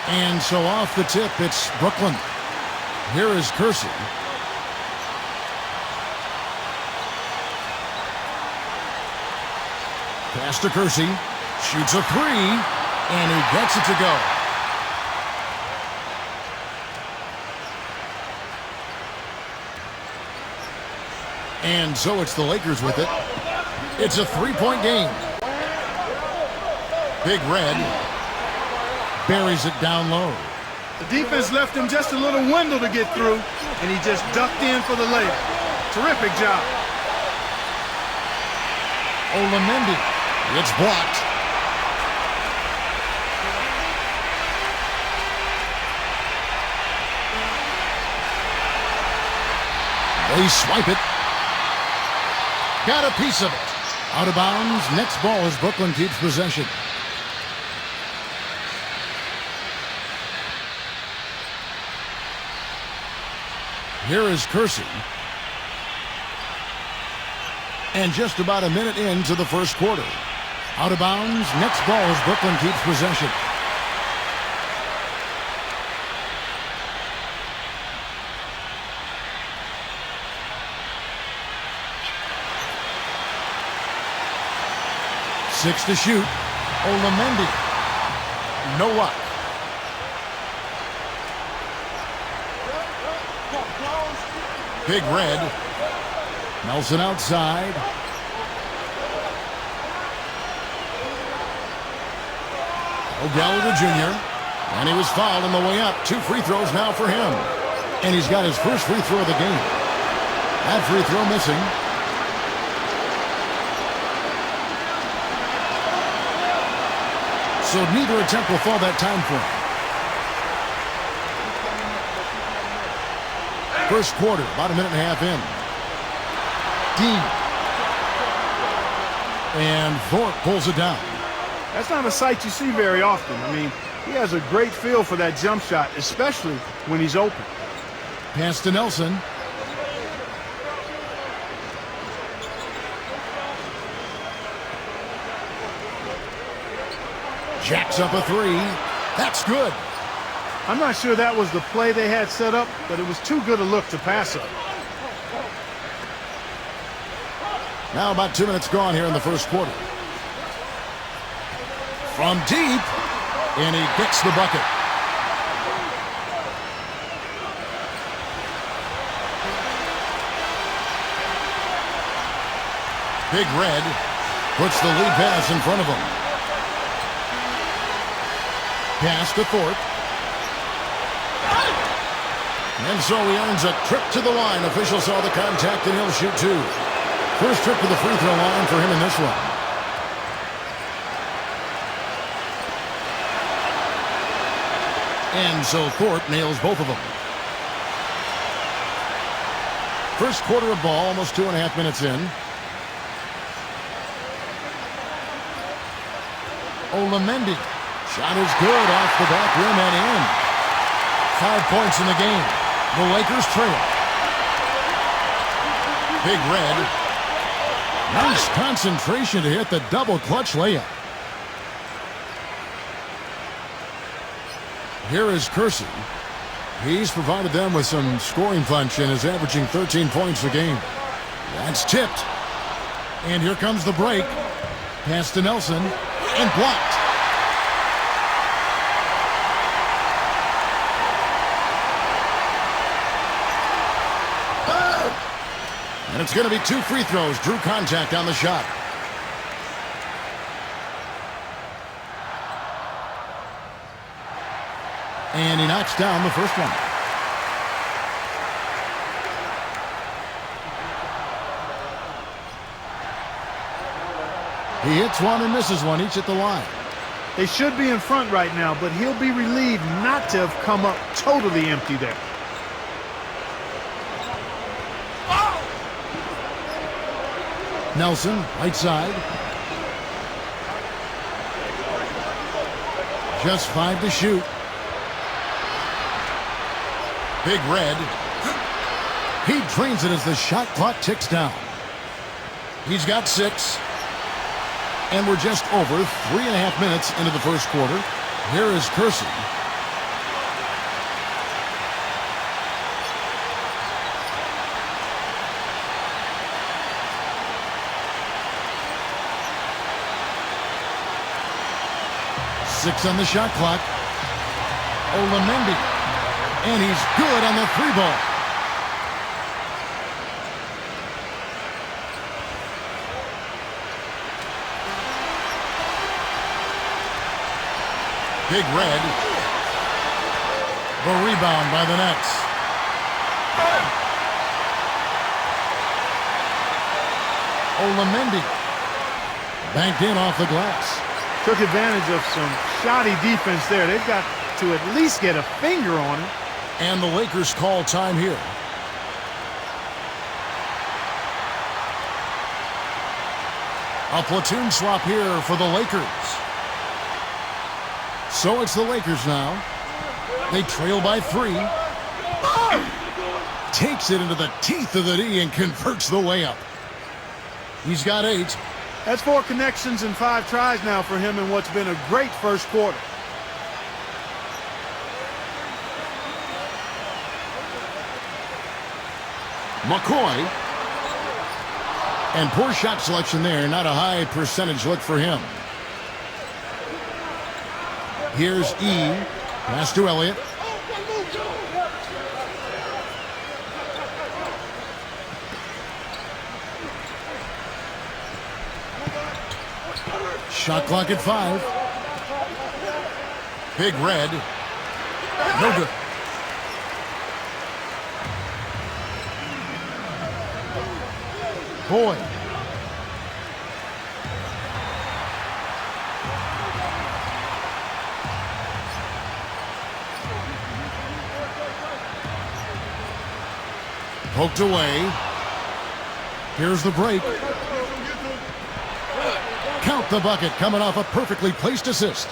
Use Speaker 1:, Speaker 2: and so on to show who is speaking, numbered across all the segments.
Speaker 1: And so off the tip, it's Brooklyn. Here is Kersey. Pass to Kersey. Shoots a three. And he gets it to go. And so it's the Lakers with it. It's a three-point game. Big Red buries it down low.
Speaker 2: The defense left him just a little window to get through, and he just ducked in for the layup. Terrific job.
Speaker 1: Olamendi. It's blocked. They swipe it. Got a piece of it. Out of bounds. Next ball as Brooklyn keeps possession. Here is Kersey. And just about a minute into the first quarter. Out of bounds. Next ball as Brooklyn keeps possession. Six to shoot. Olamendi. No luck. Big Red. Nelson outside. O'Gallagher Jr. And he was fouled on the way up. 2 free throws now for him. And he's got his first free throw of the game. That free throw missing. So neither attempt will fall that time for him. First quarter, about a minute and a half in. Dean. And Thorpe pulls it down.
Speaker 2: That's not a sight you see very often. I mean, he has a great feel for that jump shot, especially when he's open.
Speaker 1: Pass to Nelson. Jacks up a three. That's good.
Speaker 2: I'm not sure that was the play they had set up, but it was too good a look to pass up.
Speaker 1: Now about 2 minutes gone here in the first quarter. From deep, and he gets the bucket. Big Red puts the lead pass in front of him. Pass to Thorpe. And so he earns a trip to the line. Official saw the contact, and he'll shoot 2. First trip to the free throw line for him in this one. And so Thorpe nails both of them. First quarter of ball, almost 2.5 minutes in. Olamendi. Shot is good off the back rim and in. 5 points in the game. The Lakers trail. Big Red. Nice concentration to hit the double clutch layup. Here is Kersey. He's provided them with some scoring punch and is averaging 13 points a game. That's tipped. And here comes the break. Pass to Nelson and blocked. And it's going to be 2 free throws. Drew contact on the shot. And he knocks down the first one. He hits one and misses one, each at the line.
Speaker 2: They should be in front right now, but he'll be relieved not to have come up totally empty there.
Speaker 1: Nelson, right side. Just 5 to shoot. Big Red. He drains it as the shot clock ticks down. He's got 6. And we're just over 3.5 minutes into the first quarter. Here is Kersey. 6 on the shot clock. Olamendi. And he's good on the 3-ball. Big Red. The rebound by the Nets. Olamendi. Banked in off the glass.
Speaker 2: Took advantage of some shoddy defense there. They've got to at least get a finger on him.
Speaker 1: And the Lakers call time here. A platoon swap here for the Lakers. So it's the Lakers now. They trail by 3. Takes it into the teeth of the D and converts the layup. He's got 8.
Speaker 2: That's 4 connections and 5 tries now for him in what's been a great first quarter.
Speaker 1: McCoy. And poor shot selection there. Not a high percentage look for him. Here's E. Pass to Elliott. Shot clock at 5. Big Red. No good. Boyd. Poked away. Here's the break. Count the bucket, coming off a perfectly placed assist.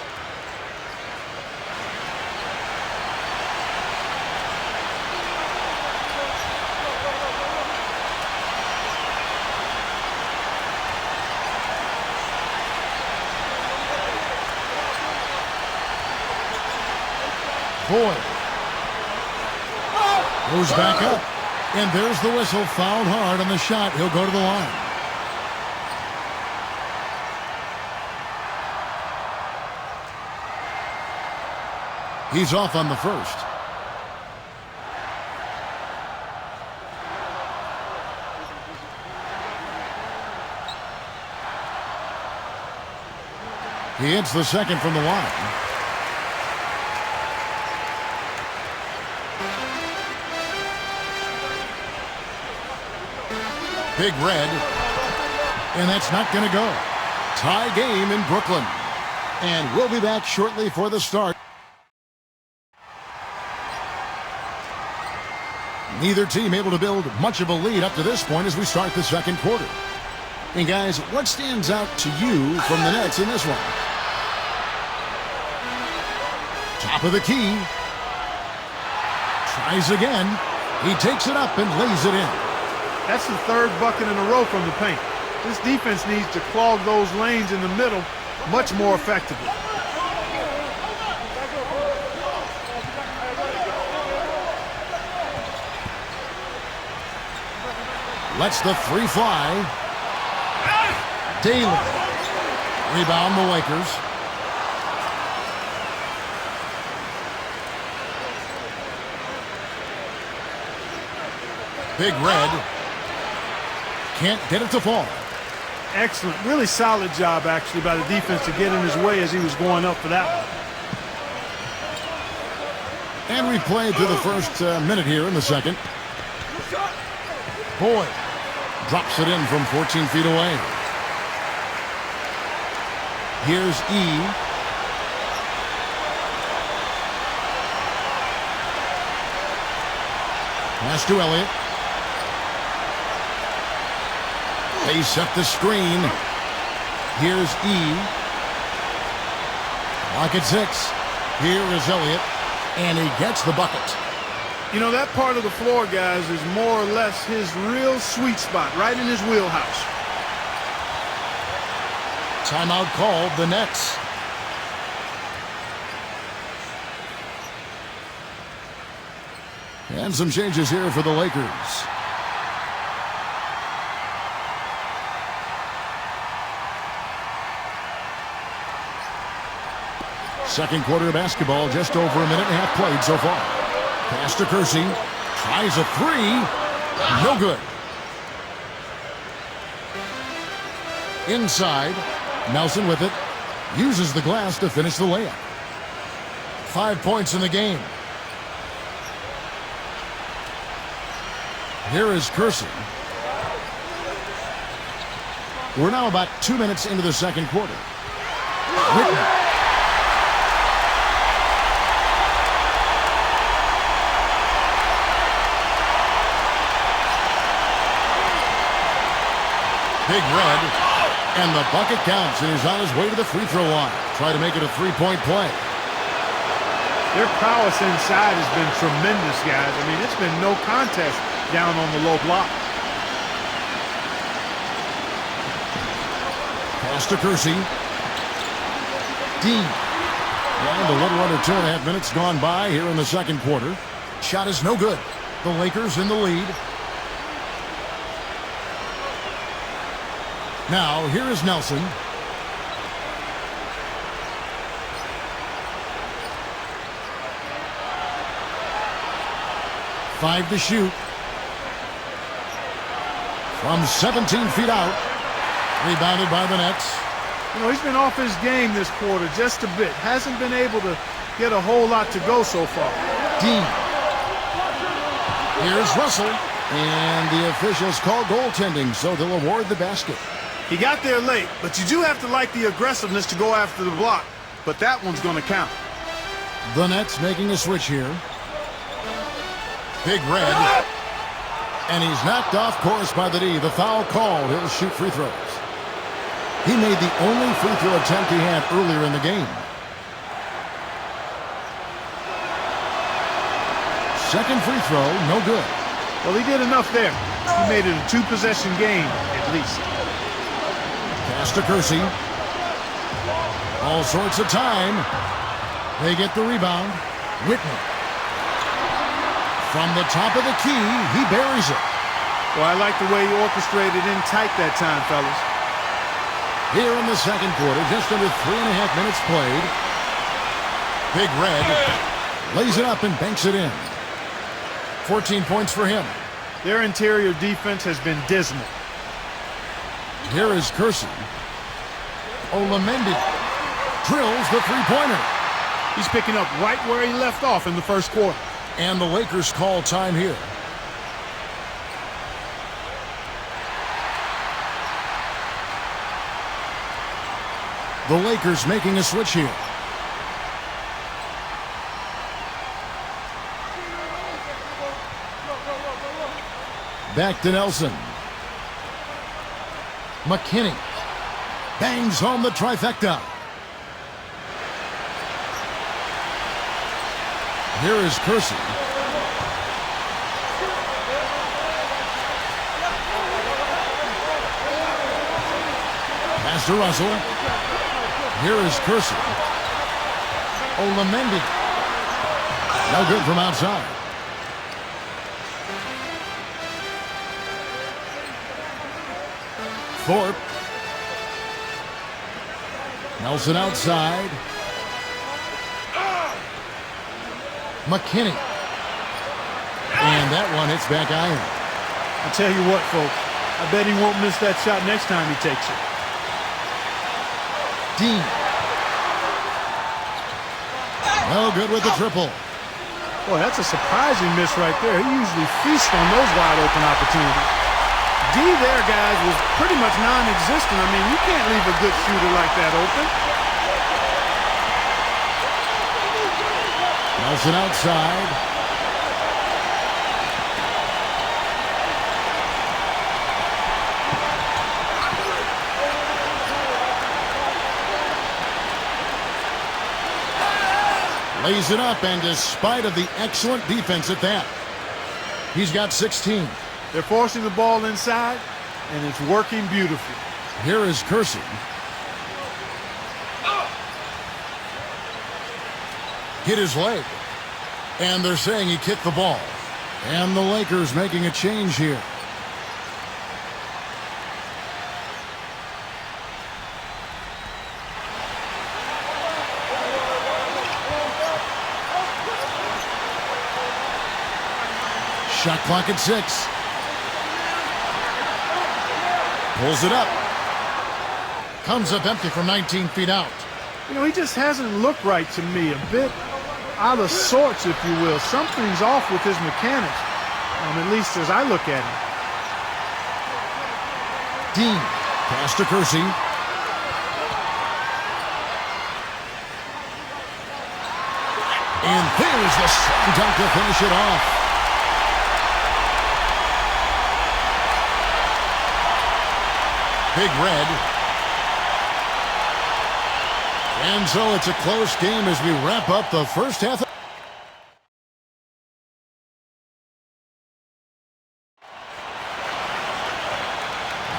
Speaker 1: Boyd goes back up. And there's the whistle. Fouled hard on the shot. He'll go to the line. He's off on the first. He hits the second from the line. Big Red. And that's not going to go. Tie game in Brooklyn. And we'll be back shortly for the start. Neither team able to build much of a lead up to this point as we start the second quarter. And guys, what stands out to you from the Nets in this one? Top of the key. Tries again. He takes it up and lays it in.
Speaker 2: That's the 3rd bucket in a row from the paint. This defense needs to clog those lanes in the middle much more effectively.
Speaker 1: Lets the 3 fly. Daly. Rebound the Lakers. Big Red. Can't get it to fall.
Speaker 2: Excellent. Really solid job, actually, by the defense to get in his way as he was going up for that one.
Speaker 1: And we played through the first minute here in the second. Boyd drops it in from 14 feet away. Here's E. Pass to Elliott. They set the screen. Here's E. Clock at 6. Here is Elliott. And he gets the bucket.
Speaker 2: You know, that part of the floor, guys, is more or less his real sweet spot, right in his wheelhouse.
Speaker 1: Timeout called, the Nets. And some changes here for the Lakers. Second quarter of basketball, just over a minute and a half played so far. Pass to Kersey. Tries a three. No good. Inside. Nelson with it. Uses the glass to finish the layup. 5 points in the game. Here is Kersey. We're now about 2 minutes into the second quarter. Whitman. Big Red, and the bucket counts, and he's on his way to the free throw line. Try to make it a three-point play.
Speaker 2: Their prowess inside has been tremendous, guys. I mean, it's been no contest down on the low block.
Speaker 1: Pass to Kersey. Dean. And a little under 2.5 minutes gone by here in the second quarter. Shot is no good. The Lakers in the lead. Now, here is Nelson. Five to shoot. From 17 feet out. Rebounded by the Nets.
Speaker 2: You know, he's been off his game this quarter just a bit. Hasn't been able to get a whole lot to go so far.
Speaker 1: Dean. Here's Russell. And the officials call goaltending, so they'll award the basket.
Speaker 2: He got there late, but you do have to like the aggressiveness to go after the block. But that one's going to count.
Speaker 1: The Nets making a switch here. Big Red. And he's knocked off course by the D. The foul called. He'll shoot free throws. He made the only free throw attempt he had earlier in the game. Second free throw, no good.
Speaker 2: Well, he did enough there. He made it a two-possession game, at least.
Speaker 1: Pass to Kersey. All sorts of time. They get the rebound. Whitman. From the top of the key, he buries it.
Speaker 2: Well, I like the way he orchestrated in tight that time, fellas.
Speaker 1: Here in the second quarter, just under 3.5 minutes played. Big Red lays it up and banks it in. 14 points for him.
Speaker 2: Their interior defense has been dismal.
Speaker 1: Here is Kersey. Olamendi drills the three-pointer.
Speaker 2: He's picking up right where he left off in the first quarter.
Speaker 1: And the Lakers call time here. The Lakers making a switch here. Back to Nelson. McKinney bangs home the trifecta. Here is Kersey. Pass to Russell. Here is Kersey. Olamendi. No good from outside. Thorpe. Nelson outside. McKinney. And that one hits back iron.
Speaker 2: I'll tell you what, folks. I bet he won't miss that shot next time he takes it.
Speaker 1: Dean. No good with the triple.
Speaker 2: Boy, that's a surprising miss right there. He usually feasts on those wide open opportunities. D there, guys, was pretty much non-existent. I mean, you can't leave a good shooter like that open.
Speaker 1: Nelson outside. Lays it up, and despite of the excellent defense at that, he's got 16.
Speaker 2: They're forcing the ball inside, and it's working beautifully.
Speaker 1: Here is Kersey. Hit his leg. And they're saying he kicked the ball. And the Lakers making a change here. Shot clock at 6. Pulls it up. Comes up empty from 19 feet out.
Speaker 2: You know, he just hasn't looked right to me. A bit out of sorts, if you will. Something's off with his mechanics, at least as I look at him.
Speaker 1: Dean, pass to Kersey. And there's the slam dunk to finish it off. Big Red. And so it's a close game as we wrap up the first half.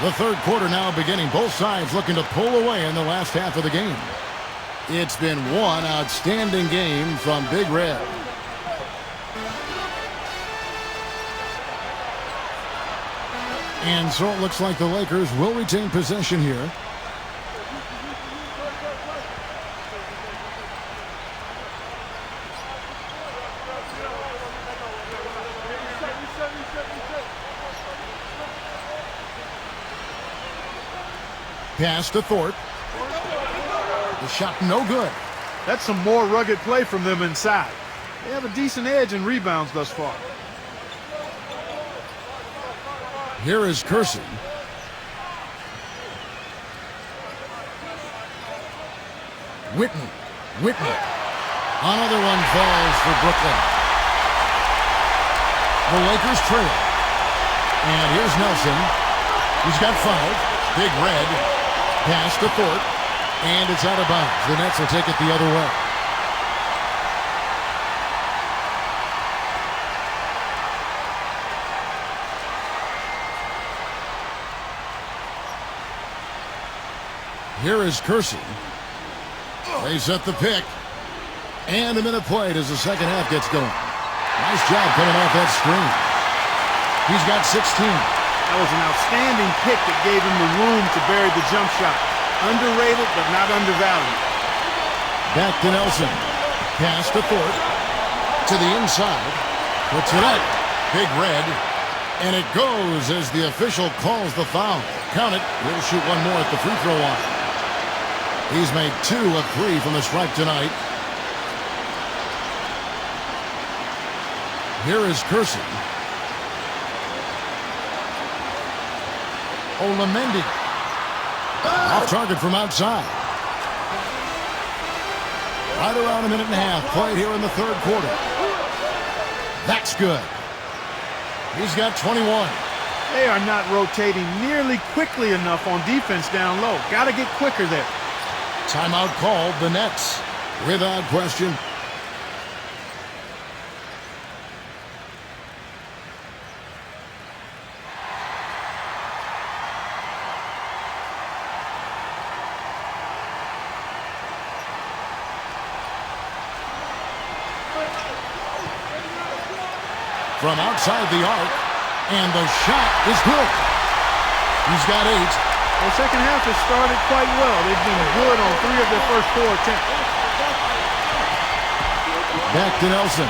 Speaker 1: The third quarter now beginning. Both sides looking to pull away in the last half of the game. It's been one outstanding game from Big Red. And so it looks like the Lakers will retain possession here. Pass to Thorpe. The shot no good.
Speaker 2: That's some more rugged play from them inside. They have a decent edge in rebounds thus far.
Speaker 1: Here is Kersey. Whitney. Another one falls for Brooklyn. The Lakers trail. And here's Nelson. He's got 5. Big Red. Pass to Thorpe. And it's out of bounds. The Nets will take it the other way. Here is Kersey. They set the pick. And a minute played as the second half gets going. Nice job coming off that screen. He's got 16.
Speaker 2: That was an outstanding pick that gave him the room to bury the jump shot. Underrated, but not undervalued.
Speaker 1: Back to Nelson. Pass to Thorpe. To the inside. Puts it up. Big Red. And it goes as the official calls the foul. Count it. He'll shoot one more at the free throw line. He's made 2 of 3 from the stripe tonight. Here is Kersey. Olamendi. Off target from outside. Right around a minute and a half played here in the third quarter. That's good. He's got 21.
Speaker 2: They are not rotating nearly quickly enough on defense down low. Got to get quicker there.
Speaker 1: Timeout called, the Nets, without question. From outside the arc, and the shot is good. He's got 8.
Speaker 2: The second half has started quite well. They've been good on 3 of their first 4 attempts.
Speaker 1: Back to Nelson.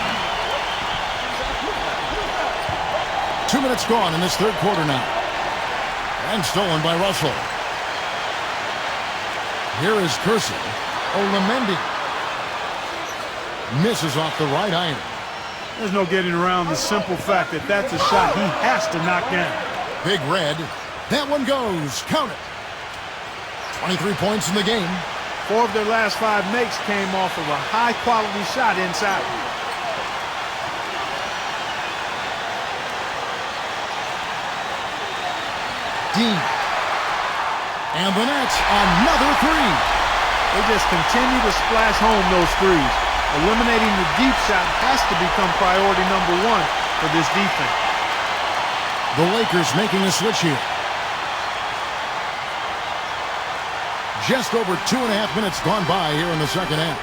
Speaker 1: 2 minutes gone in this third quarter now. And stolen by Russell. Here is Kersey. Olamendi. Misses off the right iron.
Speaker 2: There's no getting around the simple fact that that's a shot he has to knock down.
Speaker 1: Big Red. That one goes. Count it. 23 points in the game.
Speaker 2: 4 of their last 5 makes came off of a high-quality shot inside.
Speaker 1: Dean. And the Nets, another 3.
Speaker 2: They just continue to splash home those threes. Eliminating the deep shot has to become priority number 1 for this defense.
Speaker 1: The Lakers making a switch here. Just over 2.5 minutes gone by here in the second half.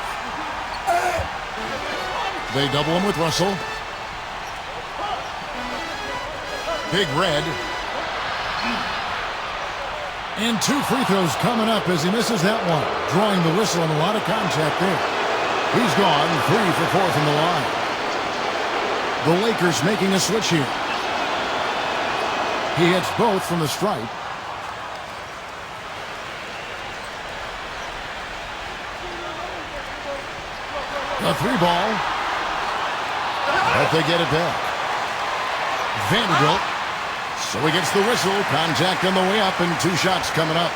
Speaker 1: They double him with Russell. Big Red. And 2 free throws coming up as he misses that one. Drawing the whistle and a lot of contact there. He's gone 3 for 4 from the line. The Lakers making a switch here. He hits both from the stripe. A 3-ball. But they get it back. Vanderbilt. So he gets the whistle. Contact on the way up and 2 shots coming up.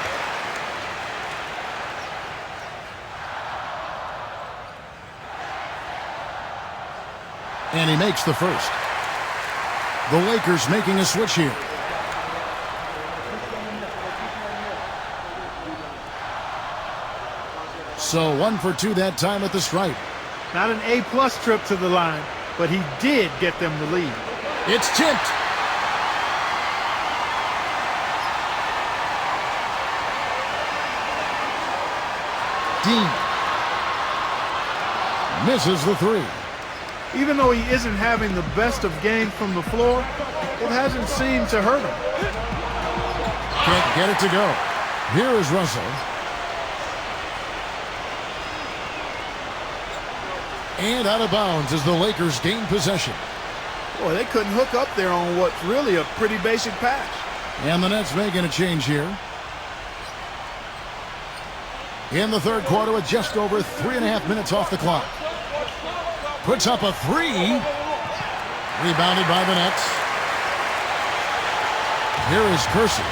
Speaker 1: And he makes the first. The Lakers making a switch here. So 1 for 2 that time at the stripe.
Speaker 2: Not an A-plus trip to the line, but he did get them the lead.
Speaker 1: It's tipped. Dean misses the 3.
Speaker 2: Even though he isn't having the best of games from the floor, it hasn't seemed to hurt him.
Speaker 1: Can't get it to go. Here is Russell. And out of bounds as the Lakers gain possession.
Speaker 2: Boy, they couldn't hook up there on what's really a pretty basic pass.
Speaker 1: And the Nets making a change here. In the third quarter with just over 3.5 minutes off the clock. Puts up a 3. Rebounded by the Nets. Here is Kersey.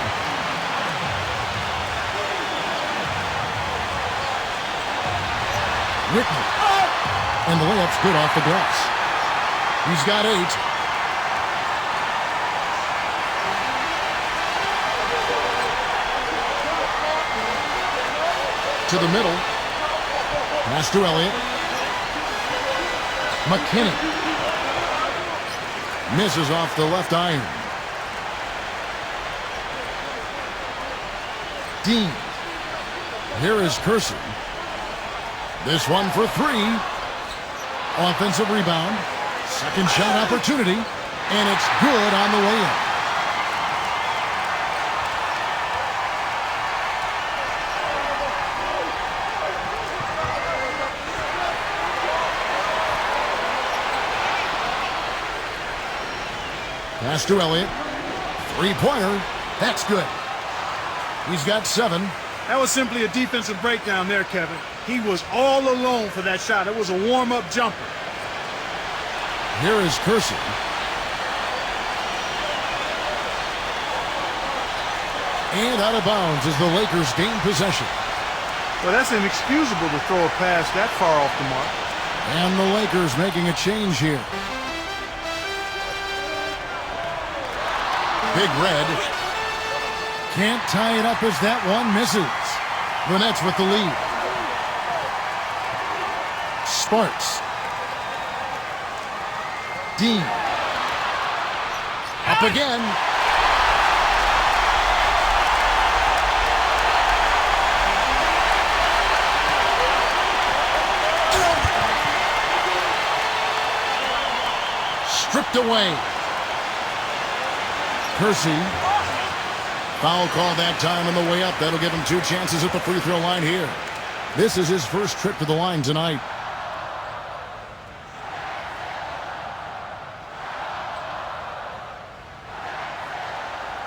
Speaker 1: Whitney. And the layup's good off the glass. He's got 8. To the middle. Pass to Elliott. McKinney. Misses off the left iron. Dean. Here is Kersey. This one for 3. Offensive rebound. Second shot opportunity. And it's good on the way in. Pass to Elliott. 3-pointer. That's good. He's got 7.
Speaker 2: That was simply a defensive breakdown there, Kevin. He was all alone for that shot. It was a warm-up jumper.
Speaker 1: Here is Kersey. And out of bounds as the Lakers gain possession.
Speaker 2: Well, that's inexcusable to throw a pass that far off the mark.
Speaker 1: And the Lakers making a change here. Big Red. Can't tie it up as that one misses. The Nets with the lead. Sparks. Dean. Up again. Stripped away. Kersey. Foul call that time on the way up. That'll give him 2 chances at the free throw line here. This is his first trip to the line tonight.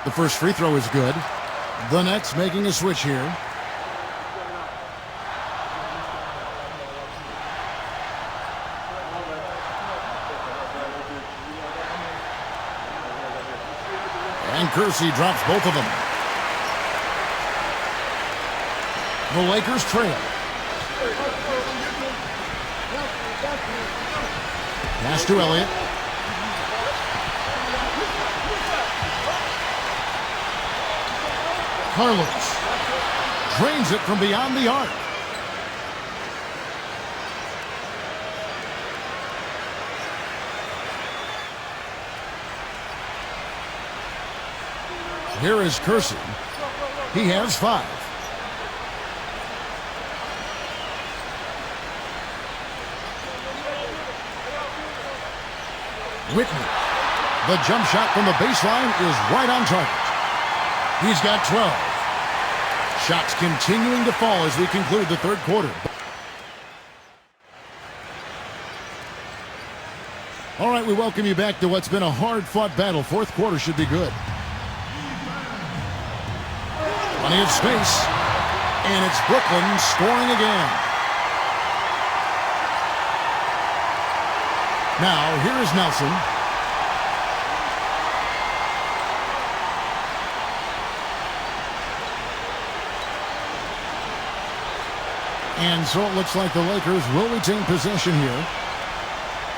Speaker 1: The first free throw is good. The Nets making a switch here. And Kersey drops both of them. The Lakers trail. Pass to Elliott. Carlos drains it from beyond the arc. Here is Kersey. He has 5. Whitney. The jump shot from the baseline is right on target. He's got 12. Shots continuing to fall as we conclude the third quarter. All right, we welcome you back to what's been a hard-fought battle. Fourth quarter should be good. Plenty of space. And it's Brooklyn scoring again. Now, here is Nelson. And so it looks like the Lakers will retain possession here.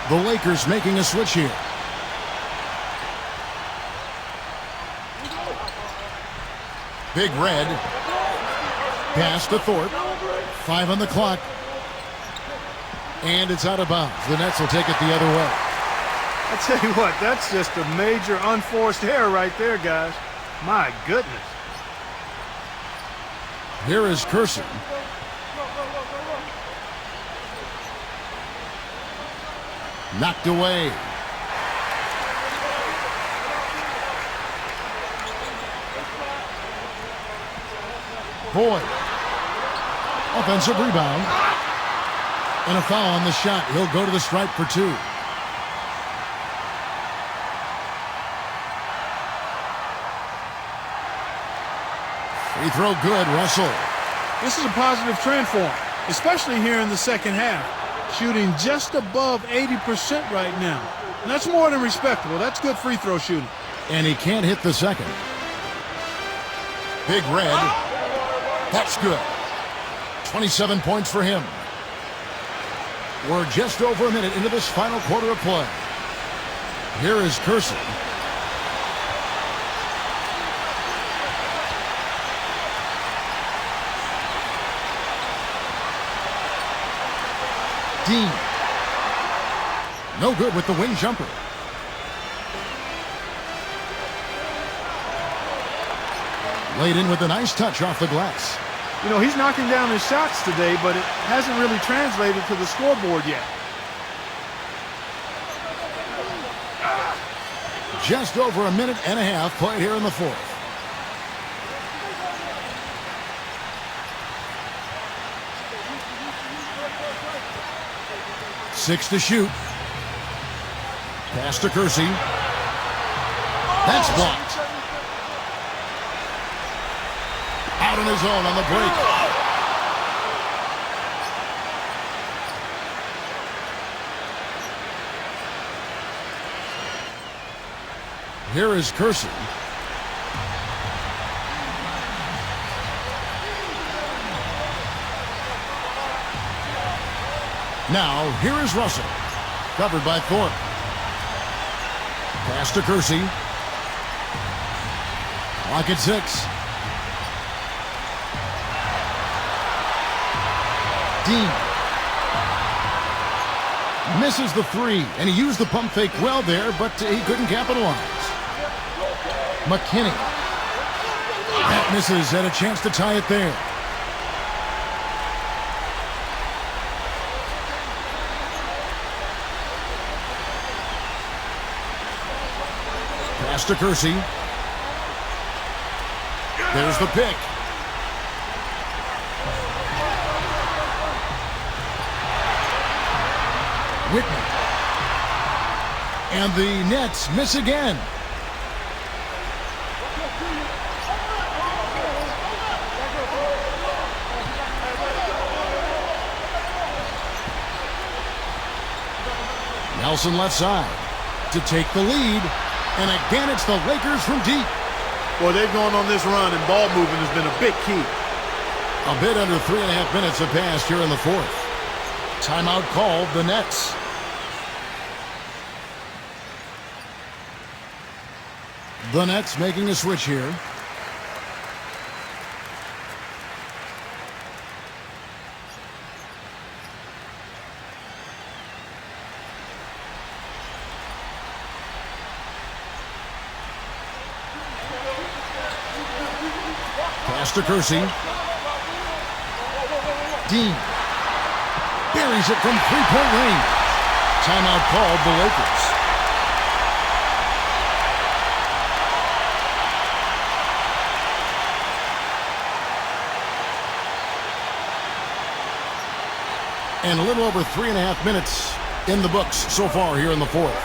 Speaker 1: The Lakers making a switch here. Big Red. Pass to Thorpe. 5 on the clock. And it's out of bounds. The Nets will take it the other way.
Speaker 2: I tell you what, that's just a major unforced error right there, guys. My goodness.
Speaker 1: Here is Curson. Knocked away. Boyd. Offensive rebound. And a foul on the shot. He'll go to the stripe for 2. Free throw good, Russell.
Speaker 2: This is a positive trend for him, especially here in the second half. Shooting just above 80% right now. And that's more than respectable. That's good free throw shooting.
Speaker 1: And he can't hit the second. Big Red. That's good. 27 points for him. We're just over a minute into this final quarter of play. Here is Curson. Dean. No good with the wing jumper. Laid in with a nice touch off the glass.
Speaker 2: You know, he's knocking down his shots today, but it hasn't really translated to the scoreboard yet.
Speaker 1: Just over a minute and a half played here in the fourth. Six to shoot. Pass to Kersey. That's blocked. Out on his own on the break. Here is Kersey. Now, here is Russell. Covered by Thorpe. Pass to Kersey. Clock at 6. Dean. Misses the 3, and he used the pump fake well there, but he couldn't capitalize. McKinney. That misses, had a chance to tie it there. Pass to Kersey. There's the pick. Whitney. And the Nets miss again. Nelson left side to take the lead. And again, it's the Lakers from deep.
Speaker 2: Well, they've gone on this run, and ball movement has been a big key.
Speaker 1: A bit under 3.5 minutes have passed here in the fourth. Timeout called, the Nets. The Nets making a switch here. Pass to Kersey. Dean. Buries it from three-point range. Timeout called, the Lakers. And a little over 3.5 minutes in the books so far here in the fourth.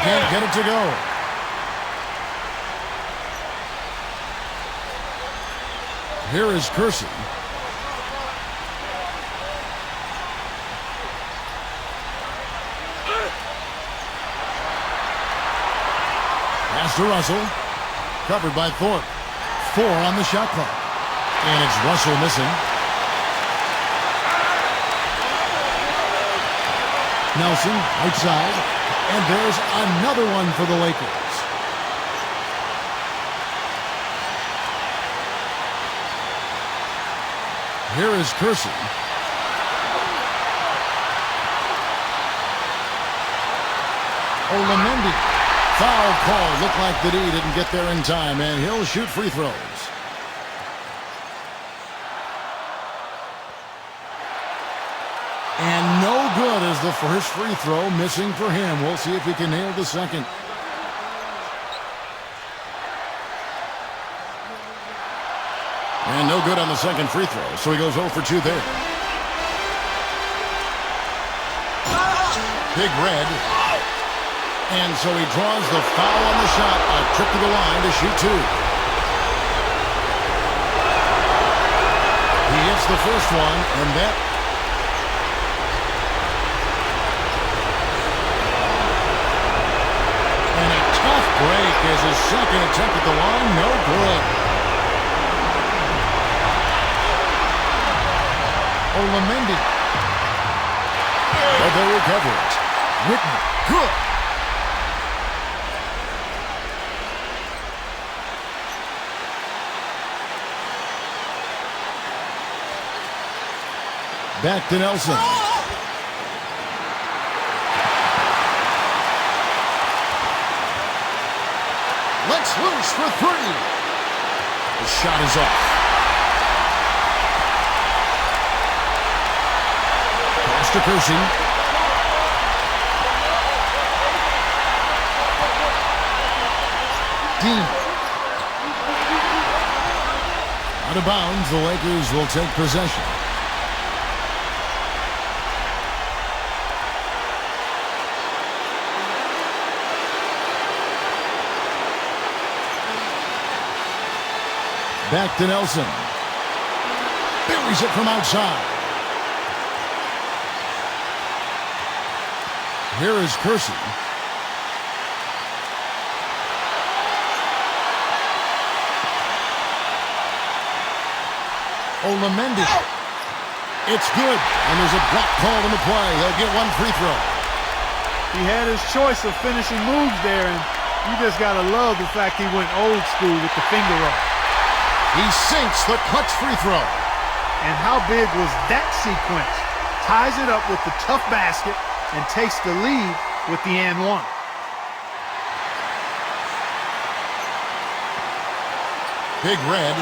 Speaker 1: Can't get it to go. Here is Kersey. Pass to Russell. Covered by Thorpe. 4 on the shot clock. And it's Russell missing. Nelson outside. And there's another one for the Lakers. Here is Kersey. Olamendi. Foul call. Looked like the D didn't get there in time, and he'll shoot free throws. And no good as the first free throw missing for him. We'll see if he can nail the second. And no good on the second free throw, so he goes 0 for 2 there. Big Red. And so he draws the foul on the shot. A trip to the line to shoot 2. He hits the first one, and that... And a tough break as his second attempt at the line, no good. Olamendi. But they'll recover it. Whitney, good. Back to Nelson. Let's loose for 3. The shot is off. Pass to Kersey. Dean. Out of bounds, the Lakers will take possession. Back to Nelson. Buries it from outside. Here is Kersey. Olamendi. It's good. And there's a block called in the play. He'll get 1 free throw.
Speaker 2: He had his choice of finishing moves there, and you just got to love the fact he went old school with the finger roll.
Speaker 1: He sinks the clutch free throw.
Speaker 2: And how big was that sequence? Ties it up with the tough basket and takes the lead with the and one.
Speaker 1: Big Red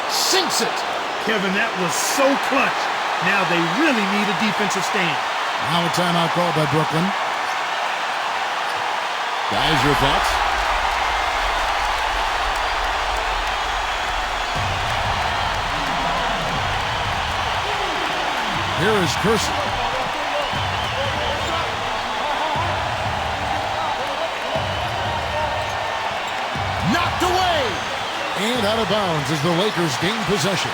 Speaker 1: sinks it.
Speaker 2: Kevin, that was so clutch. Now they really need a defensive stand.
Speaker 1: Now a timeout called by Brooklyn. Guys, your thoughts? Here is Kersey. Knocked away! And out of bounds as the Lakers gain possession.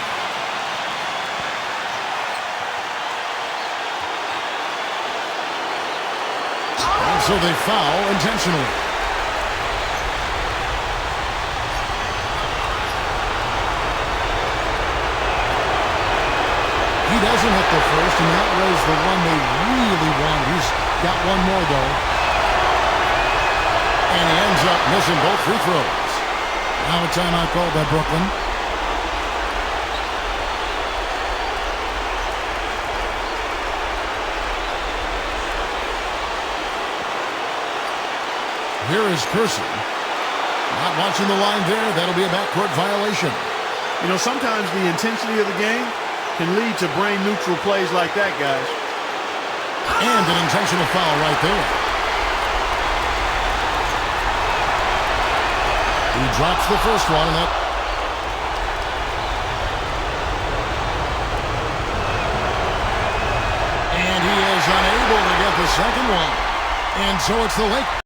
Speaker 1: And so they foul intentionally. He doesn't hit the first, and that was the one they really wanted. He's got one more, though. And he ends up missing both free throws. Now a timeout called by Brooklyn. Here is Kersey. Not watching the line there. That'll be a backcourt violation.
Speaker 2: You know, sometimes the intensity of the game can lead to brain-neutral plays like that, guys.
Speaker 1: And an intentional foul right there. He drops the first one, and that... And he is unable to get the second one. And so it's the Lakers.